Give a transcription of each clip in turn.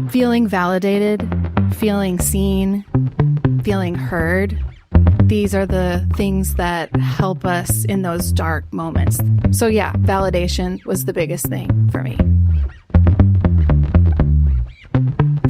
Feeling validated, feeling seen, feeling heard. These are the things that help us in those dark moments. So yeah, validation was the biggest thing for me.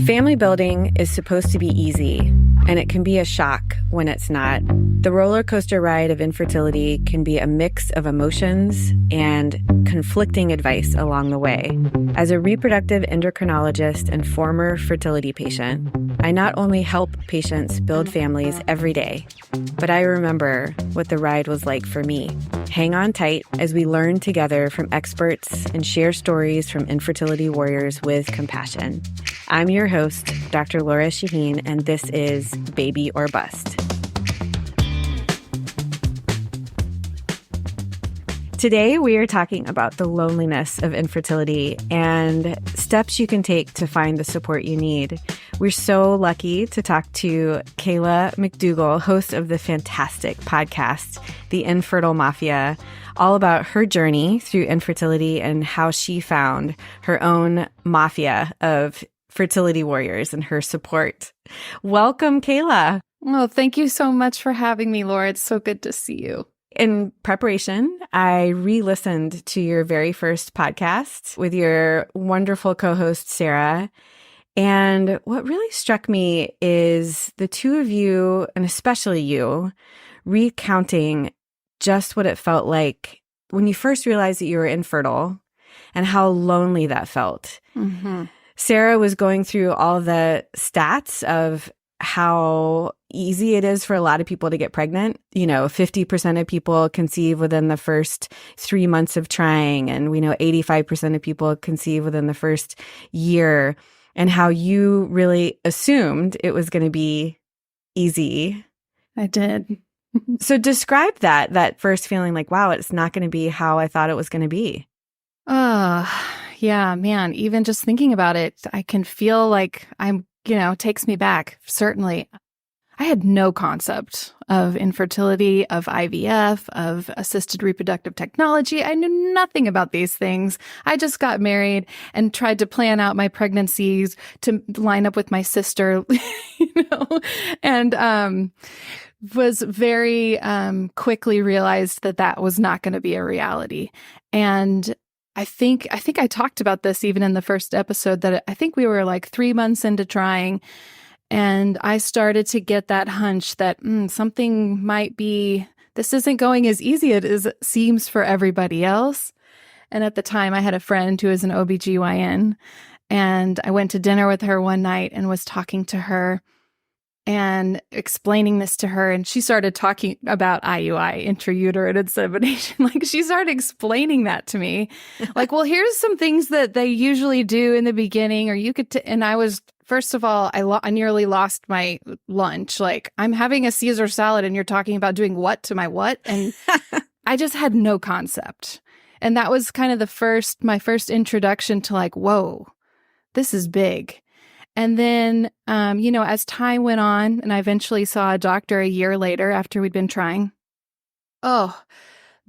Family building is supposed to be easy, and it can be a shock when it's not. The roller coaster ride of infertility can be a mix of emotions and conflicting advice along the way. As a reproductive endocrinologist and former fertility patient, I not only help patients build families every day, but I remember what the ride was like for me. Hang on tight as we learn together from experts and share stories from infertility warriors with compassion. I'm your host, Dr. Lora Shahine, and this is Baby or Bust. Today, we are talking about the loneliness of infertility and steps you can take to find the support you need. We're so lucky to talk to Kaela McDougall, host of the fantastic podcast, The Infertile Mafia, all about her journey through infertility and how she found her own mafia of fertility warriors and her support. Welcome, Kaela. Well, thank you so much for having me, Laura. It's so good to see you. In preparation, I re-listened to your very first podcast with your wonderful co-host, Sarah. And what really struck me is the two of you, and especially you, recounting just what it felt like when you first realized that you were infertile and how lonely that felt. Mm-hmm. Sarah was going through all the stats of how easy it is for a lot of people to get pregnant. 50% of people conceive within the first 3 months of trying. And we know 85% of people conceive within the first year. And how you really assumed it was going to be easy. I did. So describe that first feeling like, wow, it's not going to be how I thought it was going to be. Yeah, man, even just thinking about it, I can feel like takes me back. Certainly. I had no concept of infertility, of IVF, of assisted reproductive technology. I knew nothing about these things. I just got married and tried to plan out my pregnancies to line up with my sister, and was very quickly realized that was not going to be a reality. And I think I talked about this even in the first episode, that I think we were like 3 months into trying, and I started to get that hunch that something might be, this isn't going as easy as it seems for everybody else. And at the time, I had a friend who is an OBGYN, and I went to dinner with her one night and was talking to her and explaining this to her. And she started talking about IUI, intrauterine insemination. Like, she started explaining that to me. Like, well, here's some things that they usually do in the beginning, or you could, and I was, first of all, I nearly lost my lunch. Like, I'm having a Caesar salad and you're talking about doing what to my what? And I just had no concept. And that was kind of my first introduction to like, whoa, this is big. And then, as time went on and I eventually saw a doctor a year later after we'd been trying, the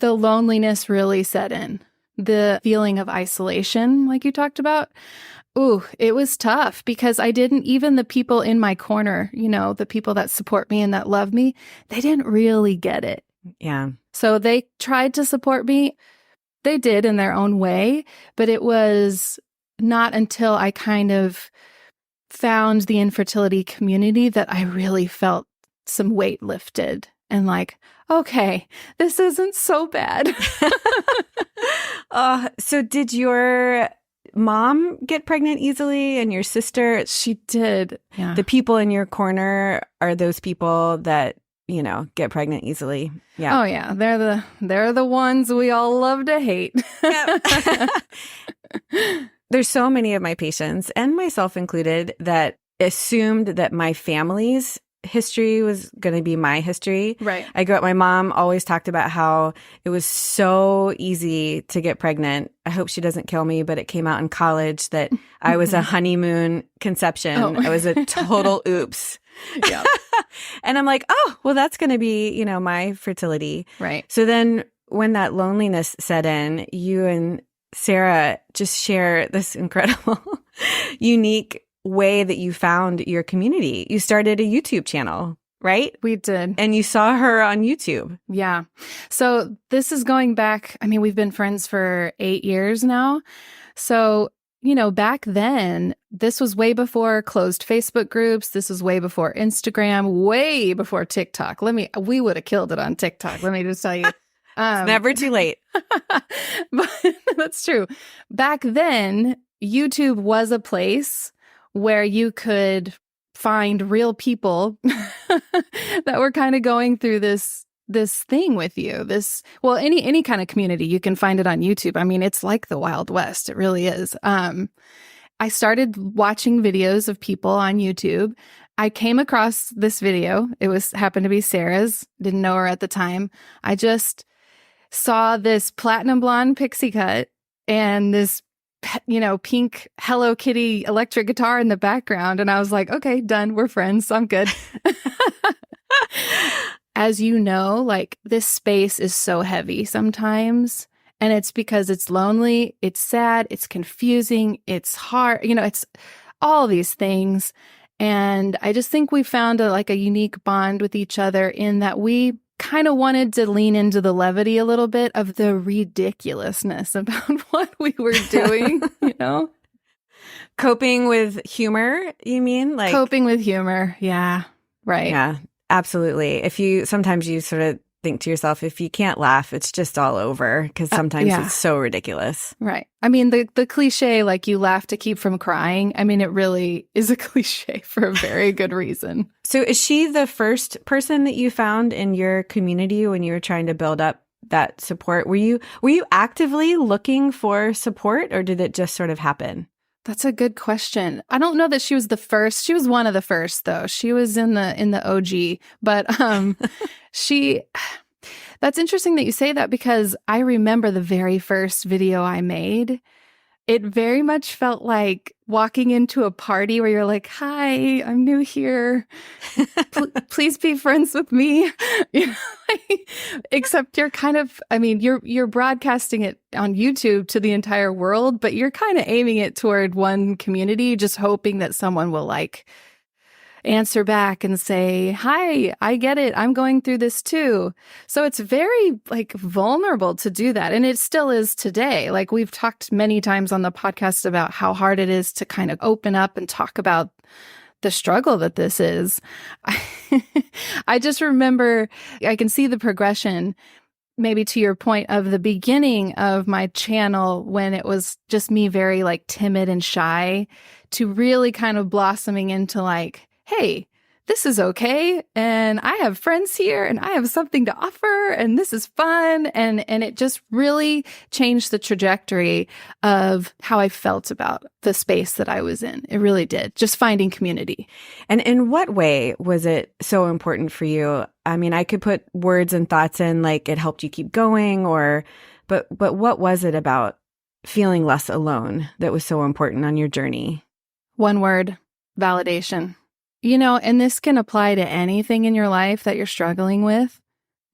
loneliness really set in. The feeling of isolation, like you talked about, it was tough because even the people in my corner, the people that support me and that love me, they didn't really get it. Yeah. So they tried to support me. They did in their own way, but it was not until I kind of found the infertility community that I really felt some weight lifted and like, okay, this isn't so bad. So did your mom get pregnant easily and your sister? She did. Yeah. The people in your corner are those people that, get pregnant easily. Yeah. Oh yeah. They're the ones we all love to hate. Yep. There's so many of my patients, and myself included, that assumed that my family's history was going to be my history. Right. My mom always talked about how it was so easy to get pregnant. I hope she doesn't kill me, but it came out in college that I was a honeymoon conception. Oh. I was a total oops. Yeah. And I'm like, oh, well, that's going to be, my fertility. Right. So then when that loneliness set in, you and Sarah just share this incredible unique way that you found your community. You started a YouTube channel, right? We did. And you saw her on YouTube. Yeah. So this is going back. I mean, we've been friends for 8 years now. So, back then, this was way before closed Facebook groups. This was way before Instagram, way before TikTok. We would have killed it on TikTok. Let me just tell you. It's never too late. But that's true. Back then, YouTube was a place where you could find real people that were kind of going through this thing with you. Any kind of community, you can find it on YouTube. I mean, it's like the Wild West. It really is. I started watching videos of people on YouTube. I came across this video. Happened to be Sarah's. Didn't know her at the time. I just saw this platinum blonde pixie cut and this pink Hello Kitty electric guitar in the background. And I was like, okay, done. We're friends. I'm good. As you know, like this space is so heavy sometimes. And it's because it's lonely, it's sad, it's confusing, it's hard, it's all these things. And I just think we found a unique bond with each other in that we kind of wanted to lean into the levity a little bit of the ridiculousness about what we were doing, Coping with humor, you mean? Like coping with humor. Yeah. Right. Yeah, absolutely. Sometimes you sort of think to yourself, if you can't laugh, it's just all over because sometimes it's so ridiculous. Right. I mean, the cliche, like you laugh to keep from crying. I mean, it really is a cliche for a very good reason. So is she the first person that you found in your community when you were trying to build up that support? Were you actively looking for support or did it just sort of happen? That's a good question. I don't know that she was the first. She was one of the first, though. She was in the OG. But that's interesting that you say that because I remember the very first video I made. It very much felt like walking into a party where you're like, hi, I'm new here. Please be friends with me. Except you're kind of, you're broadcasting it on YouTube to the entire world, but you're kind of aiming it toward one community, just hoping that someone will answer back and say, hi, I get it. I'm going through this too. So it's very vulnerable to do that. And it still is today. Like we've talked many times on the podcast about how hard it is to kind of open up and talk about the struggle that this is. I just remember, I can see the progression, maybe to your point of the beginning of my channel when it was just me very timid and shy to really kind of blossoming into hey, this is okay. And I have friends here and I have something to offer and this is fun. And it just really changed the trajectory of how I felt about the space that I was in. It really did. Just finding community. And in what way was it so important for you? I mean, I could put words and thoughts in it helped you keep going but what was it about feeling less alone that was so important on your journey? One word, validation. And this can apply to anything in your life that you're struggling with.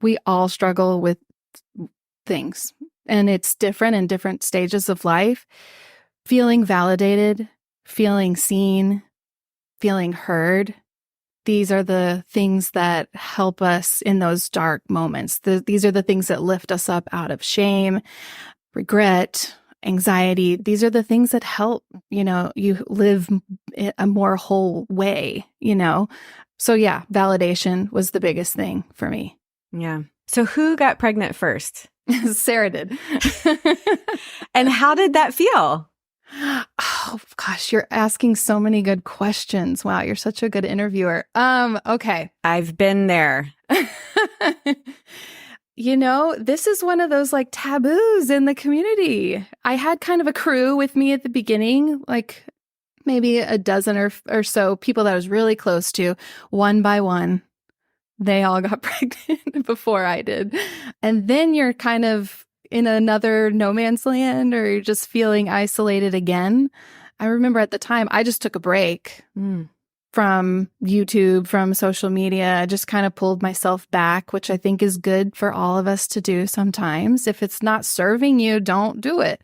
We all struggle with things, and it's different in different stages of life. Feeling validated, feeling seen, feeling heard. These are the things that help us in those dark moments. These are the things that lift us up out of shame, regret, anxiety. These are the things that help, you live a more whole way, So yeah, validation was the biggest thing for me. Yeah. So who got pregnant first? Sarah did. And how did that feel? Oh gosh, you're asking so many good questions. Wow, you're such a good interviewer. Okay. I've been there. This is one of those taboos in the community. I had kind of a crew with me at the beginning, maybe a dozen or so people that I was really close to. One by one, they all got pregnant before I did. And then you're kind of in another no man's land or you're just feeling isolated again. I remember at the time, I just took a break. From YouTube, from social media. I just kind of pulled myself back, which I think is good for all of us to do sometimes. If it's not serving you, don't do it.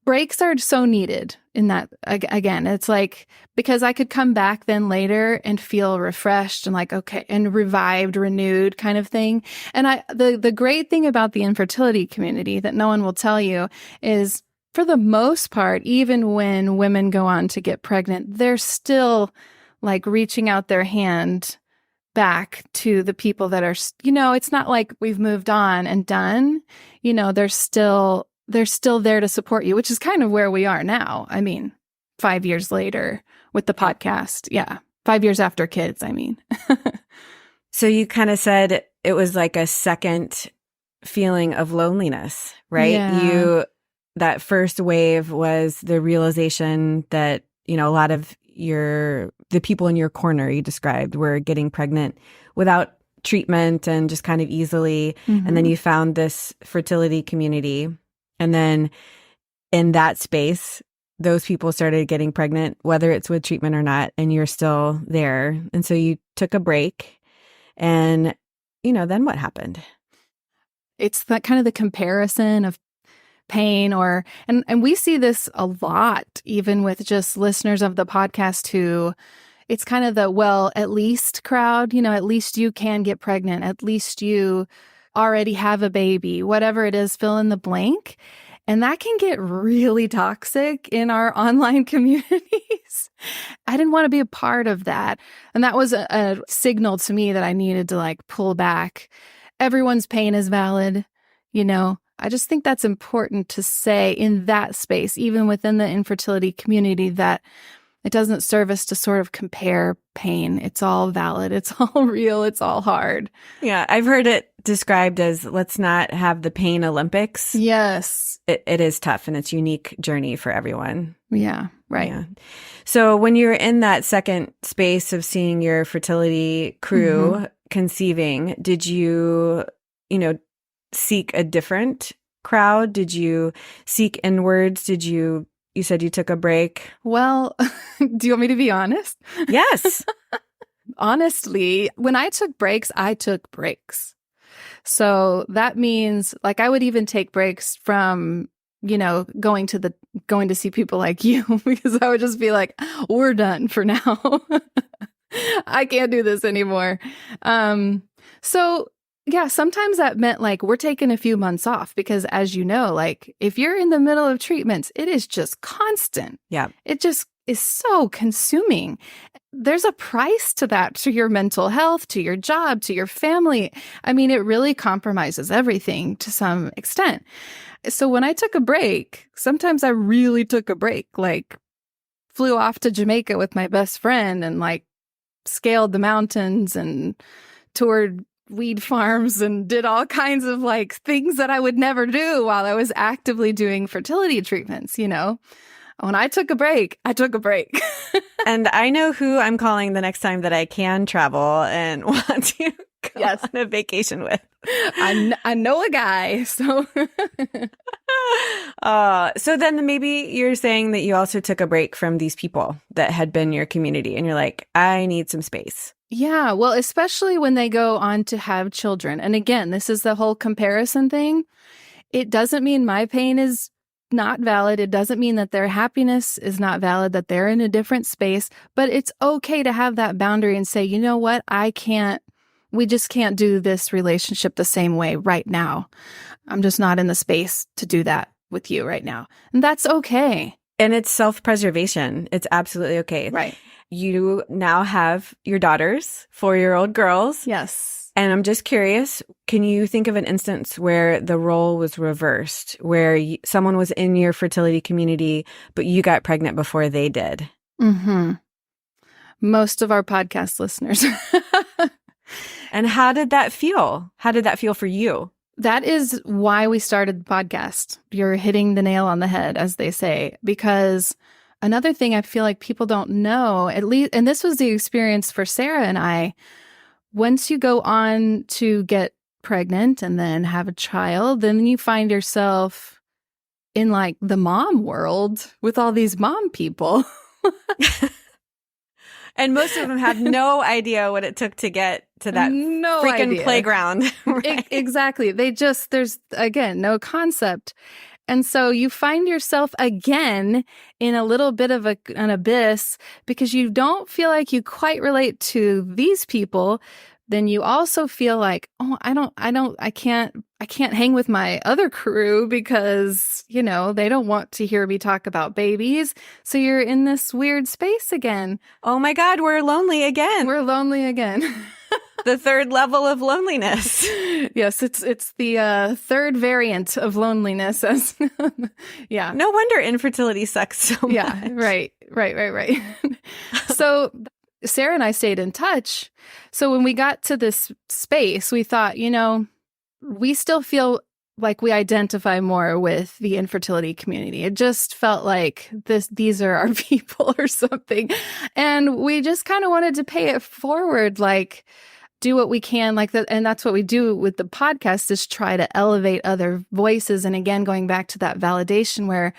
Breaks are so needed. in that. Again, it's like, because I could come back then later and feel refreshed and like, okay, and revived, renewed kind of thing. And the great thing about the infertility community that no one will tell you is, for the most part, even when women go on to get pregnant, they're still like reaching out their hand back to the people that are, it's not like we've moved on and done. They're still there to support you, which is kind of where we are now. I mean, 5 years later with the podcast. Yeah. 5 years after kids, I mean. So you kind of said it was like a second feeling of loneliness, right? Yeah. That first wave was the realization that, a lot of the people in your corner you described were getting pregnant without treatment and just kind of easily. Mm-hmm. And then you found this fertility community. And then in that space, those people started getting pregnant, whether it's with treatment or not, and you're still there. And so you took a break. And, then what happened? It's that kind of the comparison of pain and we see this a lot, even with just listeners of the podcast who, it's kind of the, well, at least crowd, at least you can get pregnant. At least you already have a baby, whatever it is, fill in the blank. And that can get really toxic in our online communities. I didn't want to be a part of that. And that was a signal to me that I needed to like pull back. Everyone's pain is valid, I just think that's important to say in that space, even within the infertility community, that it doesn't serve us to sort of compare pain. It's all valid. It's all real. It's all hard. Yeah. I've heard it described as, let's not have the pain Olympics. Yes. It is tough, and it's a unique journey for everyone. Yeah. Right. Yeah. So when you're in that second space of seeing your fertility crew conceiving, did you, seek a different crowd? Did you seek inwards? You said you took a break? Well, do you want me to be honest? Yes. Honestly, when I took breaks, I took breaks. So that means like I would even take breaks from, going to see people like you, because I would just be like, we're done for now. I can't do this anymore. So yeah, sometimes that meant like we're taking a few months off, because as you know, like if you're in the middle of treatments, it is just constant. Yeah. It just is so consuming. There's a price to that, to your mental health, to your job, to your family. I mean, it really compromises everything to some extent. So when I took a break, sometimes I really took a break, like flew off to Jamaica with my best friend and like scaled the mountains and toured weed farms and did all kinds of like things that I would never do while I was actively doing fertility treatments, When I took a break, I took a break. And I know who I'm calling the next time that I can travel and want to go on a vacation with. I know a guy, so. So then maybe you're saying that you also took a break from these people that had been your community, and you're like, I need some space. Yeah, well, especially when they go on to have children. And again, this is the whole comparison thing. It doesn't mean my pain is not valid. It doesn't mean that their happiness is not valid, that they're in a different space. But it's okay to have that boundary and say, you know what, we just can't do this relationship the same way right now. I'm just not in the space to do that with you right now. And that's okay. And it's self-preservation. It's absolutely okay. Right. You now have your daughters, 4-year-old girls. Yes. And I'm just curious, can you think of an instance where the role was reversed, where someone was in your fertility community, but you got pregnant before they did? Mm-hmm. Most of our podcast listeners. And how did that feel? How did that feel for you? That is why we started the podcast. You're hitting the nail on the head, as they say, because another thing I feel like people don't know, at least, and this was the experience for Sarah and I, once you go on to get pregnant and then have a child, then you find yourself in like the mom world with all these mom people. And most of them have no idea what it took to get to that freaking playground. Right? Exactly. There's, again, no concept. And so you find yourself again in a little bit of an abyss because you don't feel like you quite relate to these people. Then you also feel like, oh, I can't hang with my other crew because, they don't want to hear me talk about babies. So you're in this weird space again. Oh my God, we're lonely again. We're lonely again. The third level of loneliness. Yes, it's the third variant of loneliness. Yeah. No wonder infertility sucks so much. Yeah, right. So Sarah and I stayed in touch. So when we got to this space, we thought, we still feel like we identify more with the infertility community. It just felt like these are our people or something. And we just kind of wanted to pay it forward, like do what we can like that. And that's what we do with the podcast, is try to elevate other voices. And again, going back to that validation where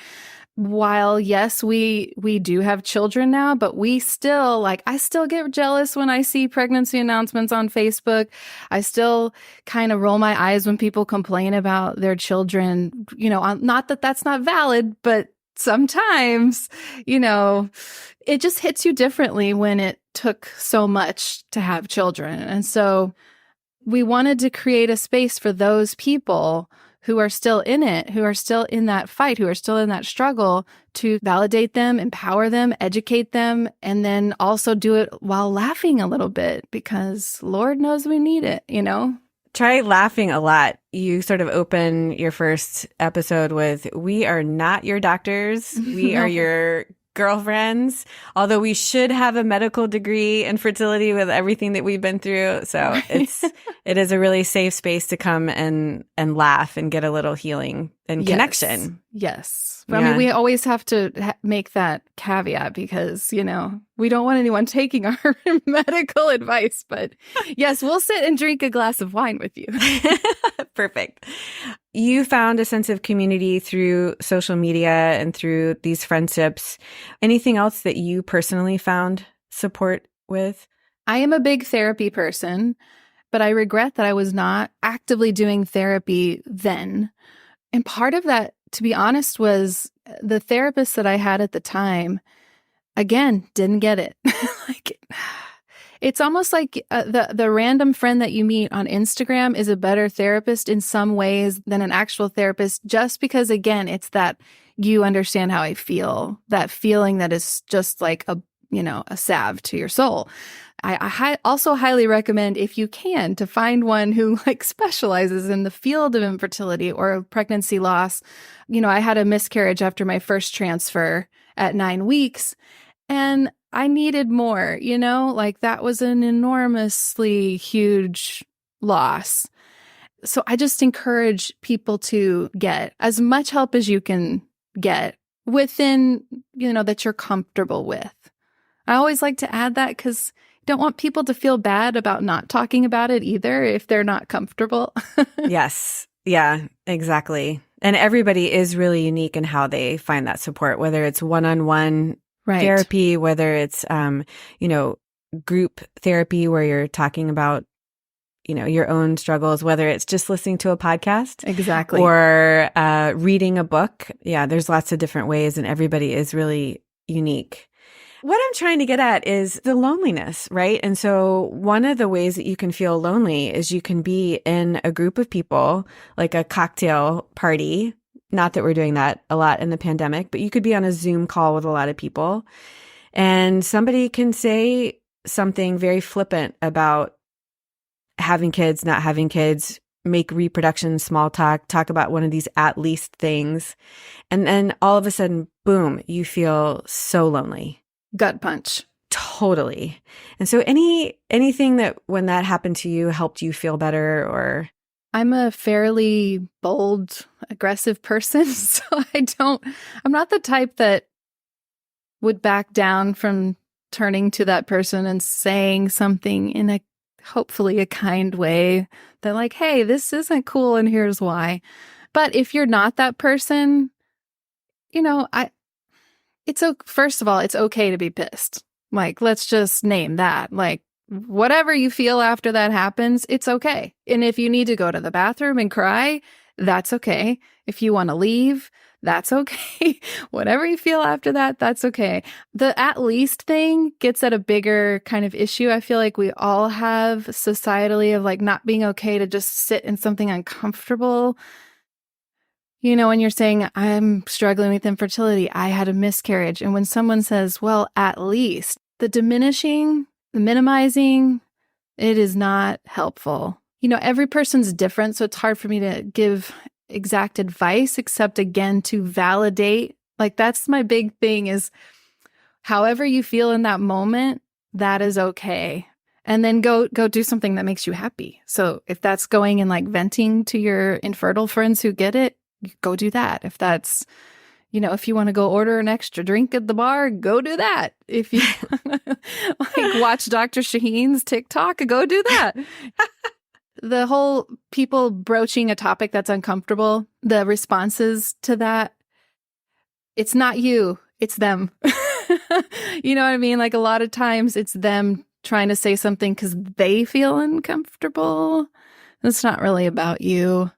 while yes, we do have children now, but we still I still get jealous when I see pregnancy announcements on Facebook. I still kind of roll my eyes when people complain about their children, not that that's not valid, but sometimes, it just hits you differently when it took so much to have children. And so we wanted to create a space for those people who are still in it, who are still in that fight, who are still in that struggle, to validate them, empower them, educate them, and then also do it while laughing a little bit, because Lord knows we need it, Try laughing a lot. You sort of open your first episode with, we are not your doctors. We are your girlfriends, although we should have a medical degree in fertility with everything that we've been through. So it is a really safe space to come and laugh and get a little healing and connection. Yes. But I mean, we always have to make that caveat because, we don't want anyone taking our medical advice. But yes, we'll sit and drink a glass of wine with you. Perfect. You found a sense of community through social media and through these friendships. Anything else that you personally found support with? I am a big therapy person, but I regret that I was not actively doing therapy then. And part of that, to be honest, was the therapist that I had at the time, again, didn't get it. It's almost like the random friend that you meet on Instagram is a better therapist in some ways than an actual therapist, just because, again, it's that you understand how I feel, that feeling that is just like a salve to your soul. I also highly recommend, if you can, to find one who specializes in the field of infertility or pregnancy loss. I had a miscarriage after my first transfer at 9 weeks, and I needed more, that was an enormously huge loss. So I just encourage people to get as much help as you can get within, that you're comfortable with. I always like to add that because don't want people to feel bad about not talking about it either if they're not comfortable. Yes. Yeah, exactly. And everybody is really unique in how they find that support, whether it's one-on-one therapy, whether it's, group therapy where you're talking about, your own struggles, whether it's just listening to a podcast. Exactly. Or reading a book. Yeah, there's lots of different ways and everybody is really unique. What I'm trying to get at is the loneliness, right? And so one of the ways that you can feel lonely is you can be in a group of people, like a cocktail party. Not that we're doing that a lot in the pandemic, but you could be on a Zoom call with a lot of people and somebody can say something very flippant about having kids, not having kids, make reproduction small talk about one of these at least things. And then all of a sudden, boom, you feel so lonely. Gut punch. Totally. And so anything that when that happened to you helped you feel better? Or I'm a fairly bold, aggressive person, so I'm not the type that would back down from turning to that person and saying something in hopefully a kind way that hey, this isn't cool and here's why. But if you're not that person, first of all, it's okay to be pissed. Let's just name that. Whatever you feel after that happens, it's okay. And if you need to go to the bathroom and cry, that's okay. If you want to leave, that's okay. Whatever you feel after that, that's okay. The at least thing gets at a bigger kind of issue. I feel like we all have societally of like not being okay to just sit in something uncomfortable. You know, when you're saying, I'm struggling with infertility, I had a miscarriage. And when someone says, well, at least, the diminishing, the minimizing, it is not helpful. You know, every person's different, so it's hard for me to give exact advice, except again, to validate. Like, that's my big thing is however you feel in that moment, that is okay. And then go do something that makes you happy. So if that's going and like venting to your infertile friends who get it, go do that. If that's, you know, if you want to go order an extra drink at the bar, go do that. If you like watch Dr. Shahine's TikTok, go do that. The whole people broaching a topic that's uncomfortable, the responses to that, it's not you, it's them. You know what I mean? Like a lot of times it's them trying to say something because they feel uncomfortable. It's not really about you.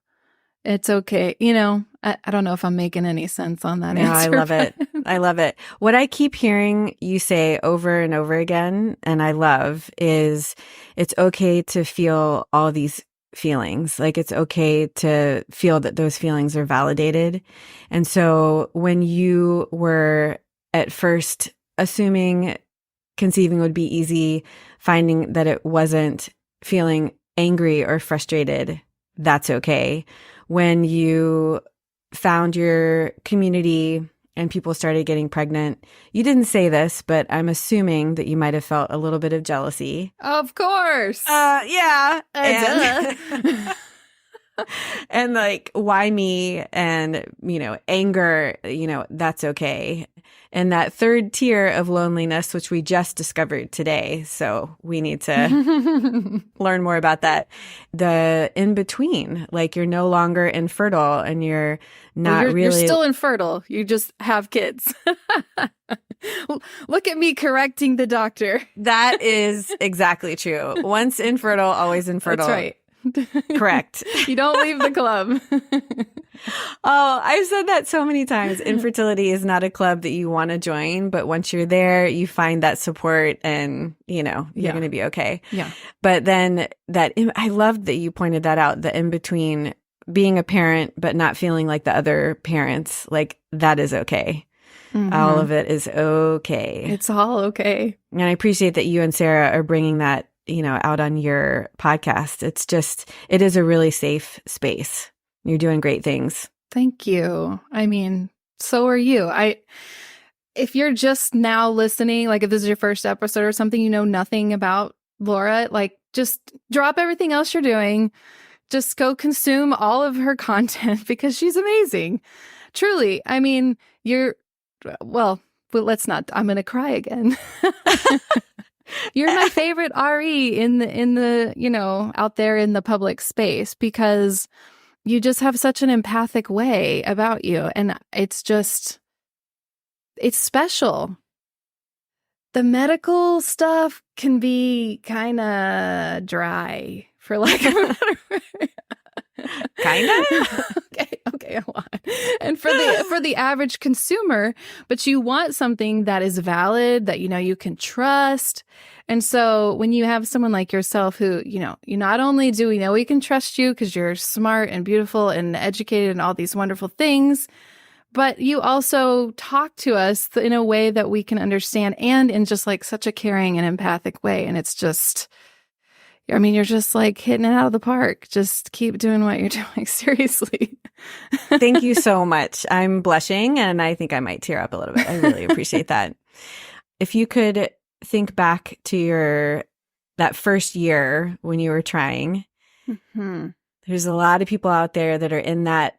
It's okay. You know, I don't know if I'm making any sense on that answer. I love it. I love it. What I keep hearing you say over and over again, and I love, is it's okay to feel all these feelings. Like it's okay to feel that those feelings are validated. And so when you were at first assuming conceiving would be easy, finding that it wasn't, feeling angry or frustrated, that's okay. When you found your community and people started getting pregnant, you didn't say this, but I'm assuming that you might have felt a little bit of jealousy. Of course. Yeah. Duh. And like, why me? And, you know, anger, you know, that's okay. And that third tier of loneliness, which we just discovered today. So we need to learn more about that. The in between, like you're no longer infertile and you're not really. You're still infertile. You just have kids. Look at me correcting the doctor. That is exactly true. Once infertile, always infertile. That's right. Correct. You don't leave the club. Oh, I've said that so many times. Infertility is not a club that you want to join, but once you're there, you find that support and, you know, you're going to be okay. Yeah. But then I loved that you pointed that out, the in between being a parent, but not feeling like the other parents, like that is okay. Mm-hmm. All of it is okay. It's all okay. And I appreciate that you and Sarah are bringing that, you know, out on your podcast. It is a really safe space. You're doing great things. Thank you. I mean, so are you. If you're just now listening, like if this is your first episode or something, you know nothing about Lora, like just drop everything else you're doing. Just go consume all of her content because she's amazing. Truly. I mean, well, let's not, I'm going to cry again. You're my favorite RE in the, you know, out there in the public space because you just have such an empathic way about you. And it's special. The medical stuff can be kind of dry, for lack of a better word. Kind of? Okay, hold on. And for the average consumer, but you want something that is valid, that you know you can trust. And so when you have someone like yourself who, you know, you not only do we know we can trust you because you're smart and beautiful and educated and all these wonderful things, but you also talk to us in a way that we can understand and in just like such a caring and empathic way. And it's just, I mean, you're just like hitting it out of the park. Just keep doing what you're doing. Seriously. Thank you so much. I'm blushing and I think I might tear up a little bit. I really appreciate that. If you could think back to that first year when you were trying, there's a lot of people out there that are in that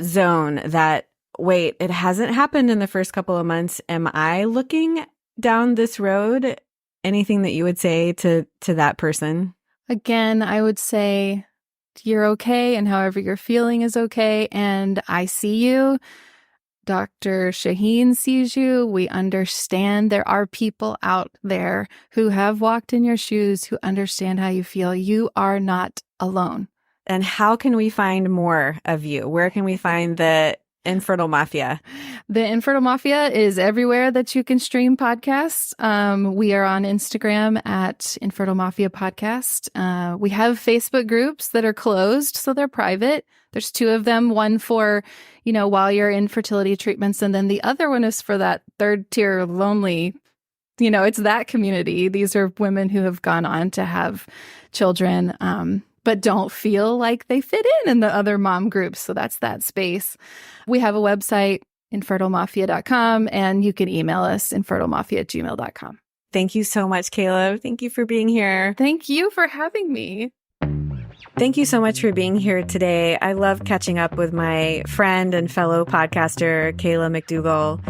zone that, wait, it hasn't happened in the first couple of months. Am I looking down this road? Anything that you would say to that person? Again, I would say you're okay and however you're feeling is okay. And I see you. Dr. Shahine sees you. We understand there are people out there who have walked in your shoes, who understand how you feel. You are not alone. And how can we find more of you? Where can we find the Infertile Mafia? The Infertile Mafia is everywhere that you can stream podcasts. We are on Instagram at Infertile Mafia Podcast. We have Facebook groups that are closed, so they're private. There's 2 of them, one for, while you're in fertility treatments, and then the other one is for that third tier lonely, it's that community. These are women who have gone on to have children, but don't feel like they fit in the other mom groups. So that's that space. We have a website, infertilemafia.com, and you can email us, infertilemafia@gmail.com. Thank you so much, Kaela. Thank you for being here. Thank you for having me. Thank you so much for being here today. I love catching up with my friend and fellow podcaster, Kaela McDougall.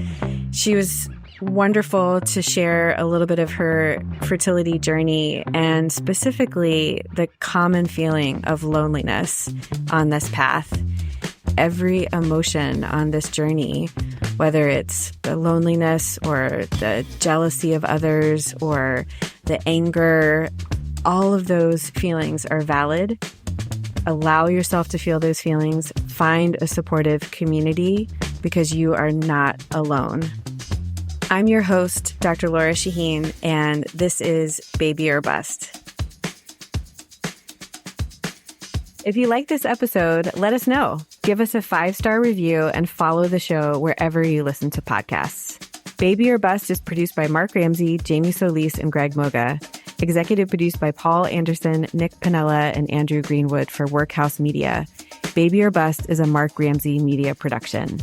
She was wonderful to share a little bit of her fertility journey and specifically the common feeling of loneliness on this path. Every emotion on this journey, whether it's the loneliness or the jealousy of others or the anger, all of those feelings are valid. Allow yourself to feel those feelings. Find a supportive community because you are not alone. I'm your host, Dr. Lora Shahine, and this is Baby or Bust. If you like this episode, let us know. Give us a 5-star review and follow the show wherever you listen to podcasts. Baby or Bust is produced by Mark Ramsey, Jamie Solis, and Greg Moga. Executive produced by Paul Anderson, Nick Pinella, and Andrew Greenwood for Workhouse Media. Baby or Bust is a Mark Ramsey media production.